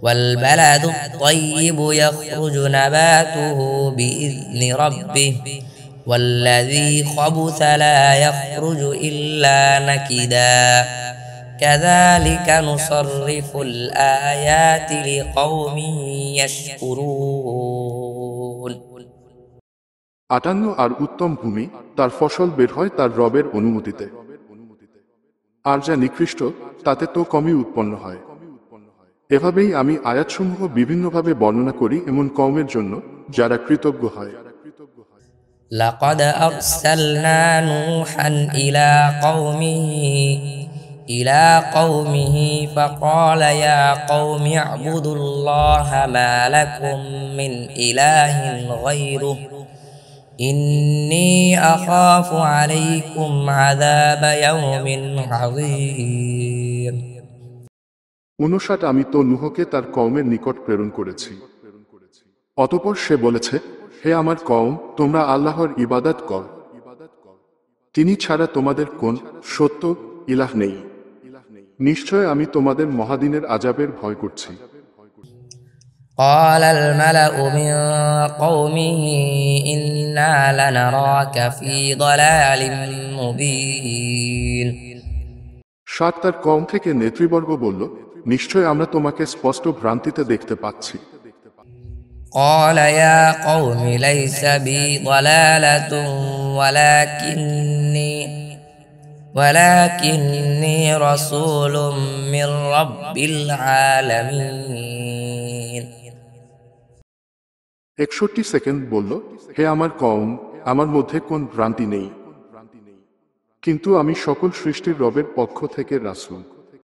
والبلد الطيب يخرج نباته بإذن ربه والذي خبث لا يخرج إلا نكدا كذلك نصرف الآيات لقوم يشكرون 58 আর উত্তম ভূমি তার ফসল বের হয় তার রবের অনুমতিতে আর যা নিকৃষ্ট তাতে তো কমই উৎপন্ন হয় এভাবেই আমি আয়াতসমূহ বিভিন্নভাবে বর্ণনা করি এমন কওমের জন্য যারা কৃতজ্ঞ হয় لقد أرسلنا نوحا إلى قومه فقال يا قوم اعبدوا الله ما لكم من إله غيره إني أخاف عليكم عذاب يوم عظيم 59 আমি তো নূহকে তার কওমের নিকট প্রেরণ করেছি অতঃপর সে বলেছে হে আমার কওম তোমরা আল্লাহর ইবাদত কর তিনি ছাড়া তোমাদের কোন সত্য ইলাহ নেই নিশ্চয় আমি তোমাদের মহাদিনের আযাবের ভয় করছি قال الملأ من قومه إنا لنراك في ضلال مبين সাত তার কওম থেকে নেতৃবর্গ বলল নিশ্চয় আমরা তোমাকে স্পষ্ট ভ্রান্তিতে দেখতে পাচ্ছি قال يا قوم ليس بي ضلالة ولكني رسول من رب العالمين 61 সেকেন্ড বলল হে আমার কওম আমার মধ্যে কোন ভ্রান্তি নেই কিন্তু আমি সকল সৃষ্টির রবের পক্ষ থেকে রাসূল